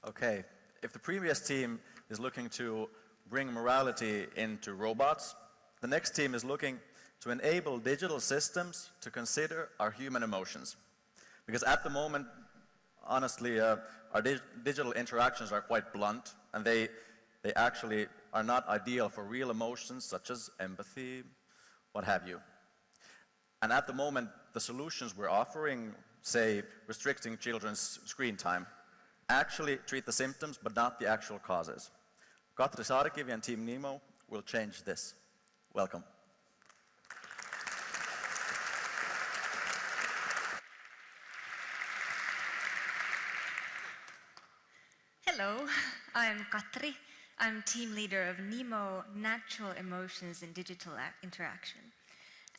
Okay, if the previous team is looking to bring morality into robots, the next team is looking to enable digital systems to consider our human emotions. Because at the moment, honestly, our digital interactions are quite blunt, and they actually are not ideal for real emotions such as empathy, what have you. And at the moment, the solutions we're offering, say restricting children's screen time, actually treat the symptoms but not the actual causes. Katri Saarikivi and Team NEMO will change this. Welcome. Hello, I'm Katri. I'm team leader of NEMO, Natural Emotions in Digital Interaction.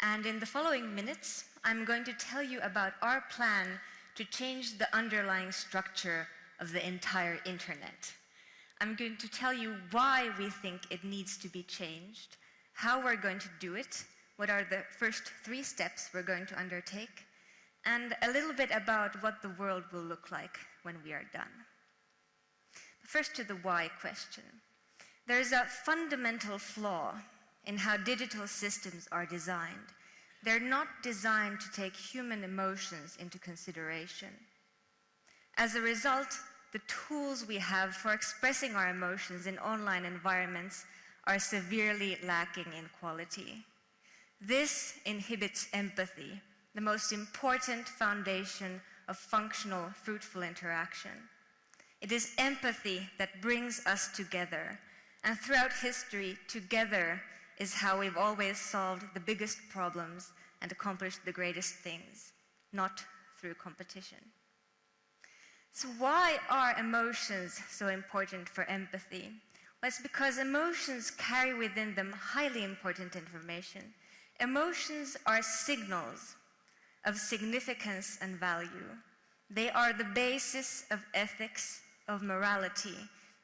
And in the following minutes, I'm going to tell you about our plan to change the underlying structure of the entire internet. I'm going to tell you why we think it needs to be changed, how we're going to do it, what are the first 3 steps we're going to undertake, and a little bit about what the world will look like when we are done. First to the why question. There is a fundamental flaw in how digital systems are designed. They're not designed to take human emotions into consideration. As a result, the tools we have for expressing our emotions in online environments are severely lacking in quality. This inhibits empathy, the most important foundation of functional, fruitful interaction. It is empathy that brings us together, and throughout history, together is how we've always solved the biggest problems and accomplished the greatest things, not through competition. So why are emotions so important for empathy? Well, it's because emotions carry within them highly important information. Emotions are signals of significance and value. They are the basis of ethics, of morality.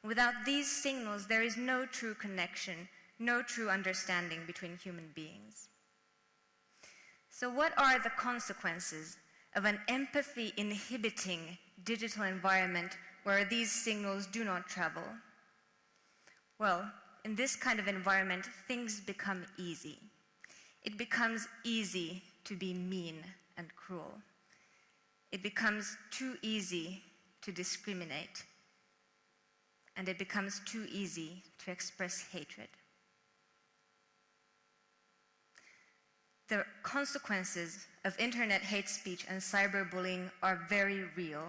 Without these signals, there is no true connection, no true understanding between human beings. So what are the consequences of an empathy-inhibiting digital environment where these signals do not travel? Well, in this kind of environment, things become easy. It becomes easy to be mean and cruel. It becomes too easy to discriminate. And it becomes too easy to express hatred. The consequences of internet hate speech and cyberbullying are very real,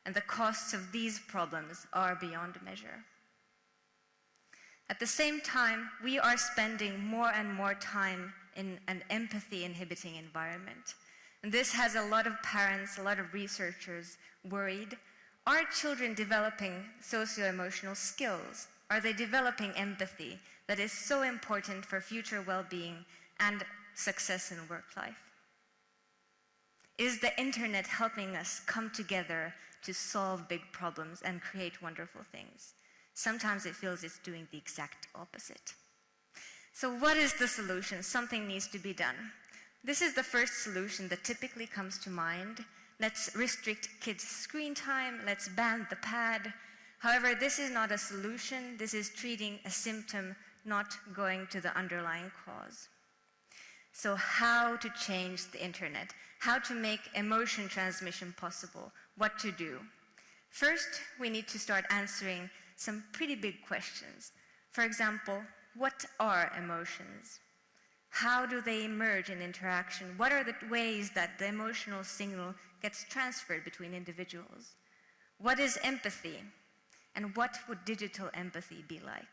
and the costs of these problems are beyond measure. At the same time, we are spending more and more time in an empathy-inhibiting environment. And this has a lot of parents, a lot of researchers worried. Are children developing socio-emotional skills? Are they developing empathy that is so important for future well-being and success in work life? Is the internet helping us come together to solve big problems and create wonderful things? Sometimes it feels it's doing the exact opposite. So what is the solution? Something needs to be done. This is the first solution that typically comes to mind. Let's restrict kids' screen time, let's ban the pad. However, this is not a solution. This is treating a symptom, not going to the underlying cause. So how to change the internet? How to make emotion transmission possible? What to do? First, we need to start answering some pretty big questions. For example, what are emotions? How do they emerge in interaction? What are the ways that the emotional signal gets transferred between individuals? What is empathy? And what would digital empathy be like?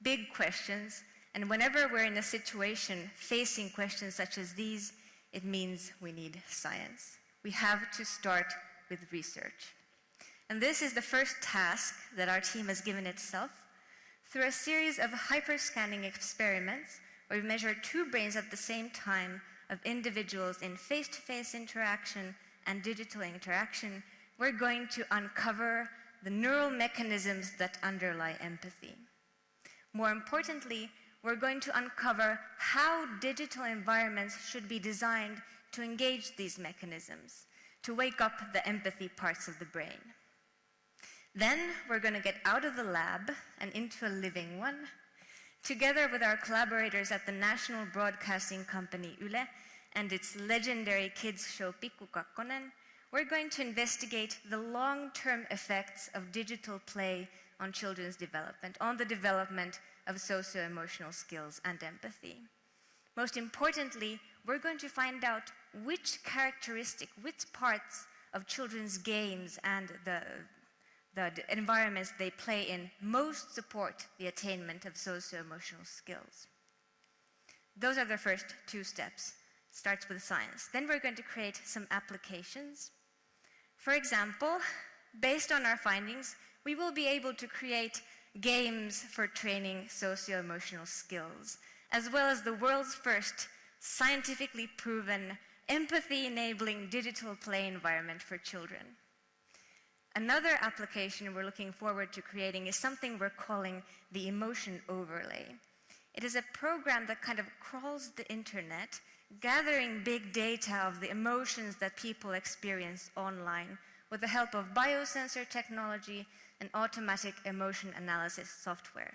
Big questions, and whenever we're in a situation facing questions such as these, it means we need science. We have to start with research. And this is the first task that our team has given itself. Through a series of hyperscanning experiments, where we measure 2 brains at the same time of individuals in face-to-face interaction and digital interaction, we're going to uncover the neural mechanisms that underlie empathy. More importantly, we're going to uncover how digital environments should be designed to engage these mechanisms, to wake up the empathy parts of the brain. Then we're going to get out of the lab and into a living one. Together with our collaborators at the national broadcasting company Yle and its legendary kids show Pikku Kakkonen, we're going to investigate the long-term effects of digital play on children's development, on the development of socio-emotional skills and empathy. Most importantly, we're going to find out which parts of children's games and the environments they play in most support the attainment of socio-emotional skills. Those are the first two steps. It starts with science. Then we're going to create some applications. For example, based on our findings, we will be able to create games for training socio-emotional skills, as well as the world's first scientifically proven empathy-enabling digital play environment for children. Another application we're looking forward to creating is something we're calling the emotion overlay. It is a program that kind of crawls the internet, gathering big data of the emotions that people experience online with the help of biosensor technology and automatic emotion analysis software.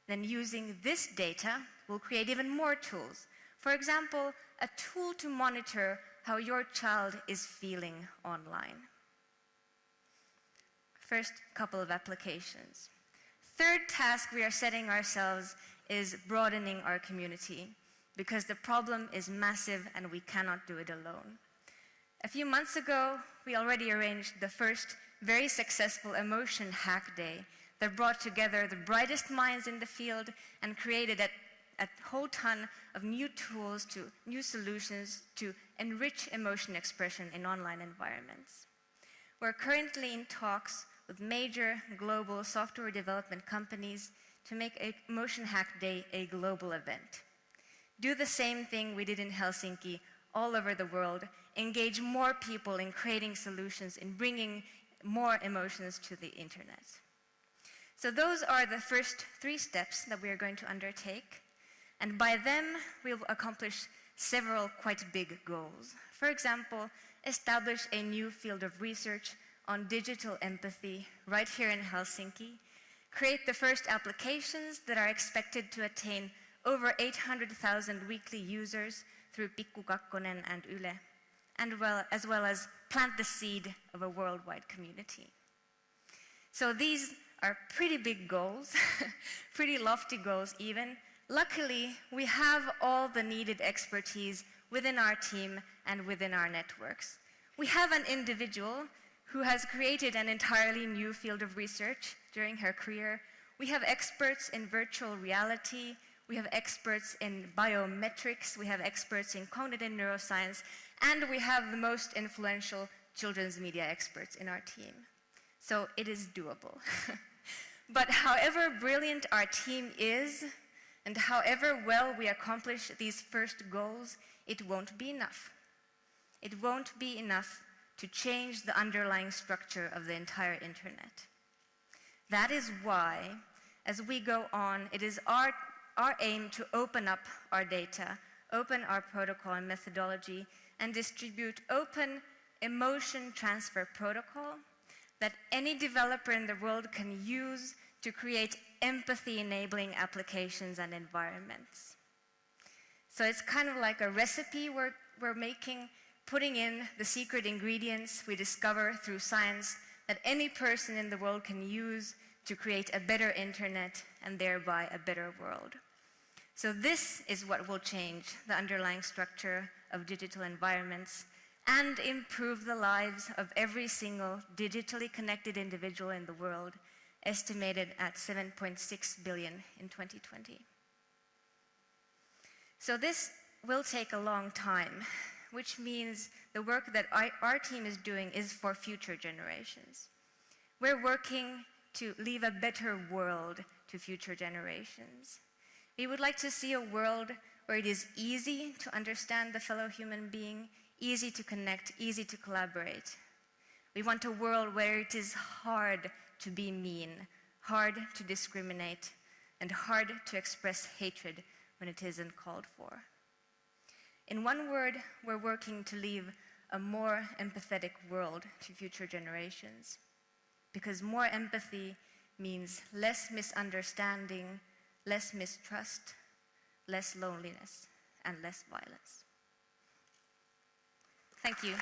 Then using this data, we'll create even more tools. For example, a tool to monitor how your child is feeling online. First couple of applications. Third task we are setting ourselves is broadening our community, because the problem is massive and we cannot do it alone. A few months ago, we already arranged the first very successful Emotion Hack Day that brought together the brightest minds in the field and created a whole ton of new tools, new solutions to enrich emotion expression in online environments. We're currently in talks with major global software development companies to make Emotion Hack Day a global event. Do the same thing we did in Helsinki all over the world, engage more people in creating solutions, in bringing more emotions to the internet. So those are the first 3 steps that we are going to undertake, and by them we'll accomplish several quite big goals. For example, establish a new field of research on digital empathy right here in Helsinki, create the first applications that are expected to attain over 800,000 weekly users through Pikku Kakkonen and Yle, and as well as plant the seed of a worldwide community. So these are pretty big goals, pretty lofty goals even. Luckily, we have all the needed expertise within our team and within our networks. We have an individual who has created an entirely new field of research during her career. We have experts in virtual reality, we have experts in biometrics, we have experts in cognitive neuroscience, and we have the most influential children's media experts in our team. So it is doable. But however brilliant our team is, and however well we accomplish these first goals, it won't be enough. It won't be enough to change the underlying structure of the entire internet. That is why, as we go on, it is our aim to open up our data, open our protocol and methodology, and distribute open emotion transfer protocol that any developer in the world can use to create empathy-enabling applications and environments. So it's kind of like a recipe we're making, putting in the secret ingredients we discover through science that any person in the world can use to create a better internet and thereby a better world. So this is what will change the underlying structure of digital environments and improve the lives of every single digitally connected individual in the world, estimated at 7.6 billion in 2020. So this will take a long time, which means the work that our team is doing is for future generations. We're working to leave a better world to future generations. We would like to see a world where it is easy to understand the fellow human being, easy to connect, easy to collaborate. We want a world where it is hard to be mean, hard to discriminate, and hard to express hatred when it isn't called for. In one word, we're working to leave a more empathetic world to future generations. because more empathy means less misunderstanding, less mistrust, less loneliness, and less violence. Thank you.